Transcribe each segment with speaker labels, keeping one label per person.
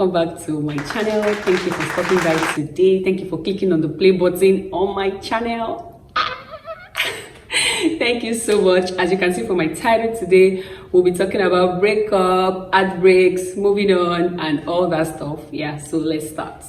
Speaker 1: welcome back to my channel. Thank you for stopping by today. Thank you for clicking on the play button on my channel. Thank you so much. As you can see from my title today, we'll be talking about breakup, heartbreaks, moving on, and all that stuff. Yeah, so let's start.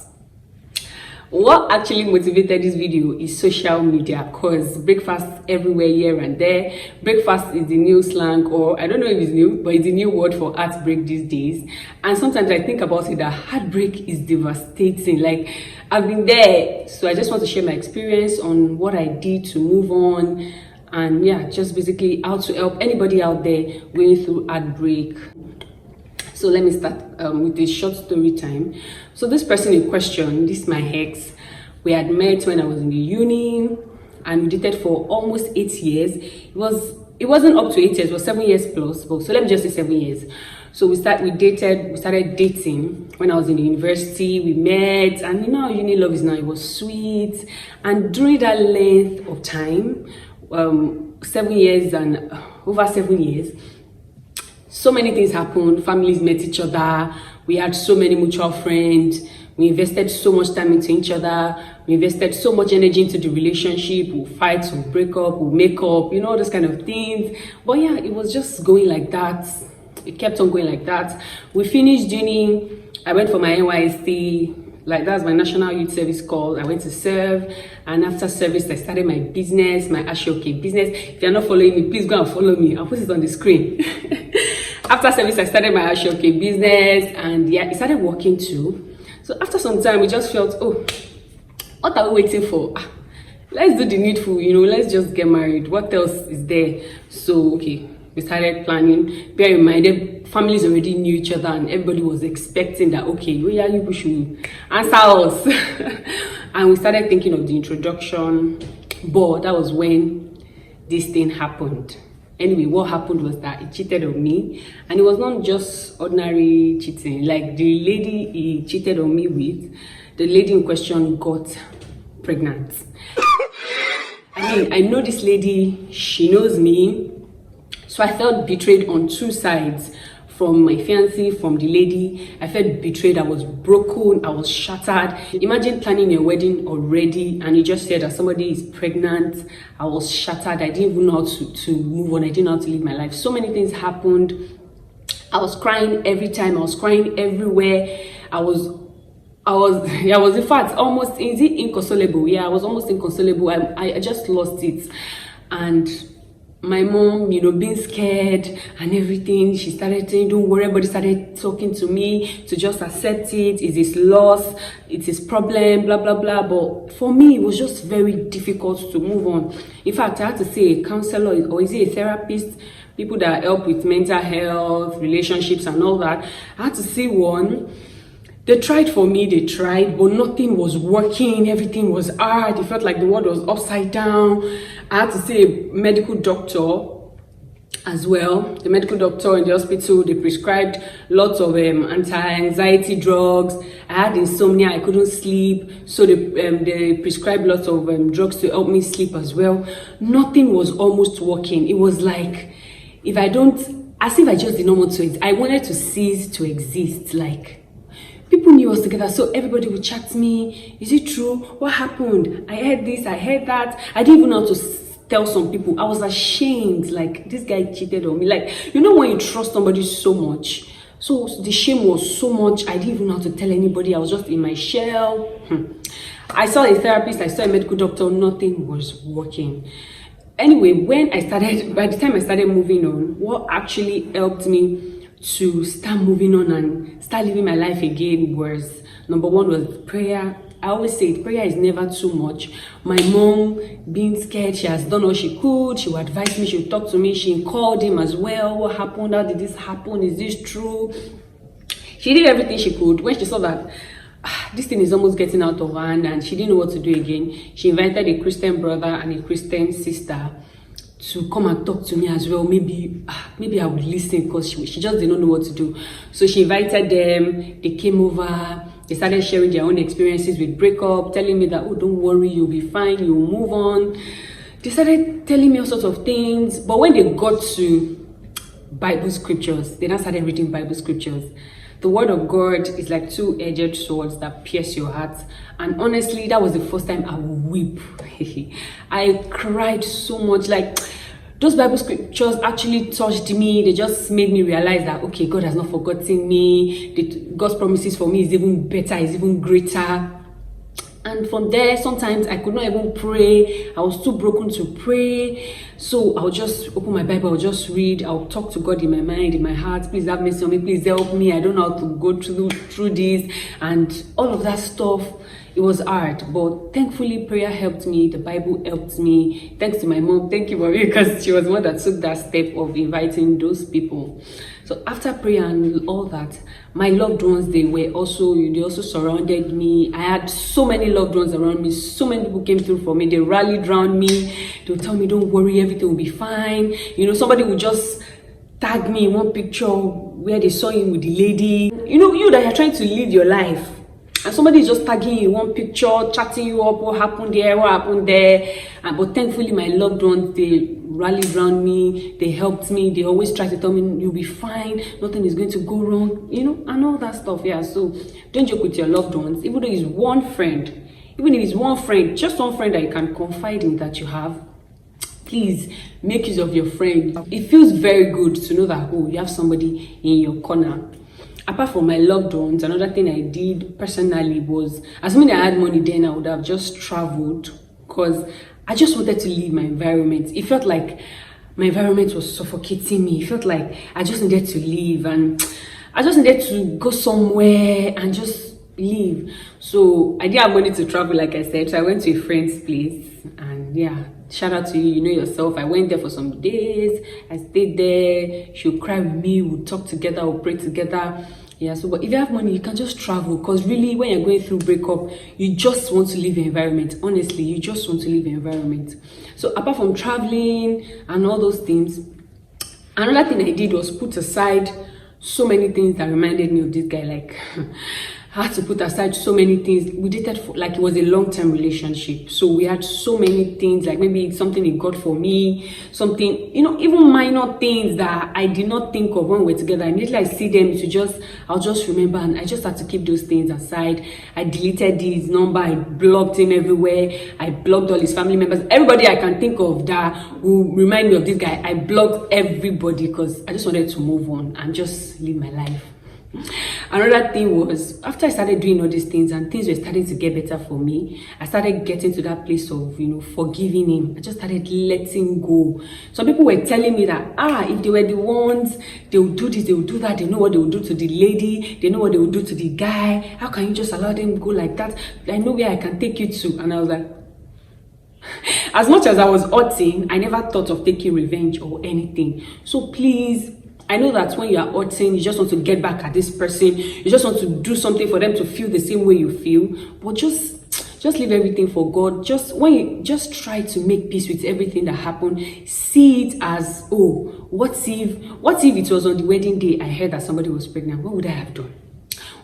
Speaker 1: What actually motivated this video is social media, because breakfast everywhere here and there. Breakfast is the new slang, or I don't know if it's new, but it's the new word for heartbreak these days. And sometimes I think about it that heartbreak is devastating. Like, I've been there, so I just want to share my experience on what I did to move on, and yeah, just basically how to help anybody out there going through heartbreak. So let me start with a short story time. So this person in question, this is my ex. We had met when I was in the uni, and we dated for almost 8 years. It wasn't up to 8 years, it was 7 years plus. But so let me just say 7 years. So we started dating when I was in the university. We met, and you know how uni love is now. It was sweet, and during that length of time, 7 years and over 7 years, so many things happened. Families met each other. We had so many mutual friends. We invested so much time into each other. We invested so much energy into the relationship. We'll fight, we'll break up, we'll make up, you know, all those kind of things. But yeah, it was just going like that. It kept on going like that. We finished uni. I went for my NYSC. Like, that's my National Youth Service call. I went to serve, and after service, I started my business, my Ashoke business. If you're not following me, please go and follow me. I'll put it on the screen. After service, I started my Ashoke business, and yeah, it started working too. So after some time, we just felt, oh, what are we waiting for? Let's do the needful, you know, let's just get married. What else is there? So, okay, we started planning. Bear in mind, the families already knew each other, and everybody was expecting that, okay, well, yeah, you should answer us. And we started thinking of the introduction, but that was when this thing happened. Anyway, what happened was that he cheated on me, and it was not just ordinary cheating. Like, the lady he cheated on me with, the lady in question got pregnant. I mean, I know this lady, she knows me, so I felt betrayed on two sides. From my fiancé, from the lady, I felt betrayed. I was broken, I was shattered. Imagine planning your wedding already, and you just said that somebody is pregnant. I was shattered. I didn't even know how to move on. I didn't know how to live my life. So many things happened. I was crying every time. I was crying everywhere. I was in fact almost, is it inconsolable? Yeah, I was almost inconsolable. I just lost it. And my mom, you know, being scared and everything, she started saying, don't worry. Everybody started talking to me to just accept it. It's his loss, it's his problem, blah blah blah. But for me, it was just very difficult to move on. In fact, I had to say a counselor, or is it a therapist, people that help with mental health, relationships and all that. I had to see one. They tried for me, but nothing was working. Everything was hard. It felt like the world was upside down. I had to see a medical doctor as well. The medical doctor in the hospital, they prescribed lots of anti-anxiety drugs. I had insomnia, I couldn't sleep. So they prescribed lots of drugs to help me sleep as well. Nothing was almost working. It was like, as if I just did not want to exist. I wanted to cease to exist, like, people knew us together, so everybody would chat to me. Is it true? What happened? I heard this, I heard that. I didn't even know how to tell some people. I was ashamed, like, this guy cheated on me. Like, you know when you trust somebody so much? So the shame was so much, I didn't even know how to tell anybody. I was just in my shell. I saw a therapist, I saw a medical doctor, nothing was working. Anyway, by the time I started moving on, what actually helped me to start moving on and start living my life again was, number one, was prayer. I always say prayer is never too much. My mom, being scared, she has done all she could. She would advise me, she would talk to me. She called him as well. What happened? How did this happen? Is this true? She did everything she could. When she saw that this thing is almost getting out of hand and she didn't know what to do again, she invited a Christian brother and a Christian sister to come and talk to me as well. Maybe I would listen, because she just didn't know what to do. So she invited them. They came over. They started sharing their own experiences with breakup, telling me that, oh, don't worry, you'll be fine, you'll move on. They started telling me all sorts of things. But when they got to Bible scriptures, they now started reading Bible scriptures. The word of God is like two-edged swords that pierce your heart. And honestly, that was the first time I would weep. I cried so much. Like, those Bible scriptures actually touched me. They just made me realize that, okay, God has not forgotten me. God's promises for me is even better, is even greater. And from there, sometimes I could not even pray. I was too broken to pray. So I'll just open my Bible, I'll just read, I'll talk to God in my mind, in my heart. Please have mercy on me, please help me. I don't know how to go through this. And all of that stuff, it was hard. But thankfully, prayer helped me. The Bible helped me. Thanks to my mom. Thank you, mommy, because she was the one that took that step of inviting those people. So after prayer and all that, my loved ones, they also surrounded me. I had so many loved ones around me. So many people came through for me. They rallied around me. They would tell me, don't worry, everything will be fine. You know, somebody would just tag me in one picture where they saw him with the lady. You know, you that are trying to live your life, and somebody is just tagging you in one picture, chatting you up, what happened there, what happened there. But thankfully, my loved ones, they rallied around me, they helped me, they always try to tell me, you'll be fine, nothing is going to go wrong, you know, and all that stuff. Yeah, so don't joke with your loved ones, even though it's one friend, even if it's one friend, just one friend that you can confide in that you have. Please make use of your friend. It feels very good to know that, oh, you have somebody in your corner. Apart from my loved ones, another thing I did personally was, assuming I had money then, I would have just traveled, because I just wanted to leave my environment. It felt like my environment was suffocating me. It felt like I just needed to leave, and I just needed to go somewhere and just leave. So I didn't have money to travel, like I said, so I went to a friend's place, and yeah, shout out to you, you know yourself. I went there for some days. I stayed there. She would cry with me, we'd talk together, we'd pray together. Yeah, so but if you have money, you can just travel, because really when you're going through breakup, you just want to leave your environment. Honestly, you just want to leave your environment. So apart from traveling and all those things, another thing I did was put aside so many things that reminded me of this guy. Like, I had to put aside so many things. We dated for, like, it was a long-term relationship, so we had so many things, like maybe something he got for me, something, you know, even minor things that I did not think of when we were together. Immediately I see them, I'll just remember, and I just had to keep those things aside. I deleted his number, I blocked him everywhere, I blocked all his family members, everybody I can think of that will remind me of this guy. I blocked everybody because I just wanted to move on and just live my life. Another thing was, after I started doing all these things and things were starting to get better for me, I started getting to that place of, you know, forgiving him. I just started letting go. Some people were telling me that, if they were the ones, they would do this, they would do that, they know what they would do to the lady, they know what they would do to the guy. How can you just allow them go like that? I know where I can take you to. And I was like, as much as I was hurting, I never thought of taking revenge or anything. So please, I know that when you are hurting, you just want to get back at this person. You just want to do something for them to feel the same way you feel. But just leave everything for God. Just try to make peace with everything that happened. See it as, oh, what if it was on the wedding day I heard that somebody was pregnant? What would I have done?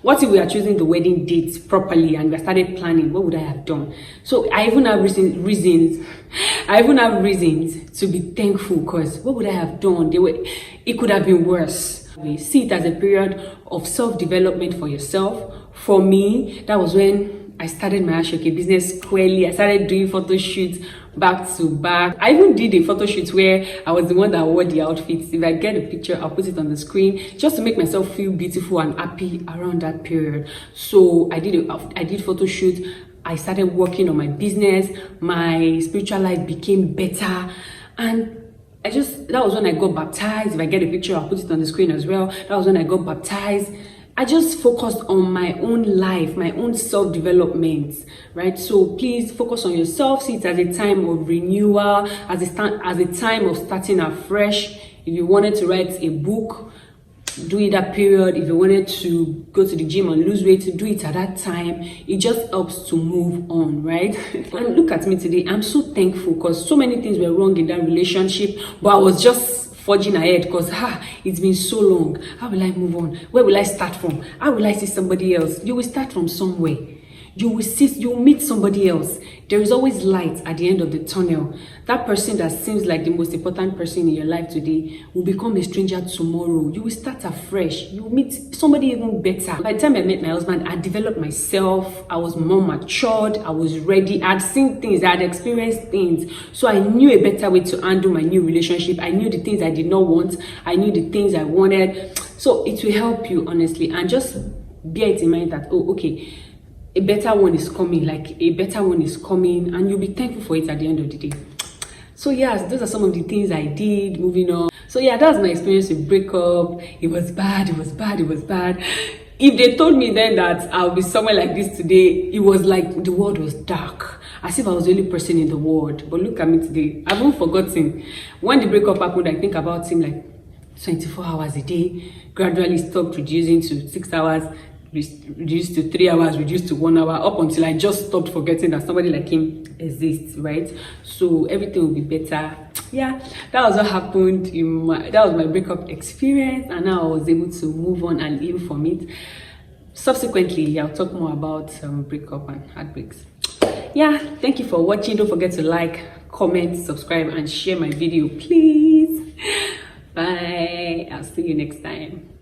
Speaker 1: What if we are choosing the wedding date properly and we started planning? What would I have done? So I even have reasons to be thankful, because what would I have done? It could have been worse. We see it as a period of self-development for yourself. For me, that was when I started my Ashoke business squarely. I started doing photo shoots back to back. I even did a photo shoot where I was the one that wore the outfits. If I get a picture, I'll put it on the screen just to make myself feel beautiful and happy around that period. So I did photo shoot. I started working on my business. My spiritual life became better, and that was when I got baptized. If I get a picture, I'll put it on the screen as well. That was when I got baptized. I just focused on my own life, my own self-development, right? So please focus on yourself. See it as a time of renewal, as a time of starting afresh. If you wanted to write a book, do it that period. If you wanted to go to the gym and lose weight, do it at that time. It just helps to move on, right? And look at me today. I'm so thankful, because so many things were wrong in that relationship, but I was just forging ahead, because it's been so long. How will I move on? Where will I start from? How will I see somebody else? You will start from somewhere. you'll meet somebody else. There is always light at the end of the tunnel. That person that seems like the most important person in your life today will become a stranger tomorrow. You will start afresh. You will meet somebody even better. By the time I met my husband, I developed myself. I was more matured. I was ready. I had seen things. I had experienced things. So I knew a better way to handle my new relationship. I knew the things I did not want. I knew the things I wanted. So it will help you, honestly. And just bear it in mind that, oh, okay, a better one is coming. Like, a better one is coming. And you'll be thankful for it at the end of the day. So yes, those are some of the things I did. Moving on. So yeah, that was my experience with breakup. It was bad. It was bad. It was bad. If they told me then that I'll be somewhere like this today, it was like the world was dark, as if I was the only person in the world. But look at me today. I haven't forgotten. When the breakup happened, I think about him like 24 hours a day. Gradually stopped reducing to 6 hours, reduced to 3 hours, reduced to 1 hour, up until I just stopped forgetting that somebody like him exists, right? So everything will be better. Yeah, that was what happened that was my breakup experience, and now I was able to move on and heal from it. Subsequently, I'll talk more about breakup and heartbreaks. Yeah, thank you for watching. Don't forget to like, comment, subscribe, and share my video, please. Bye. I'll see you next time.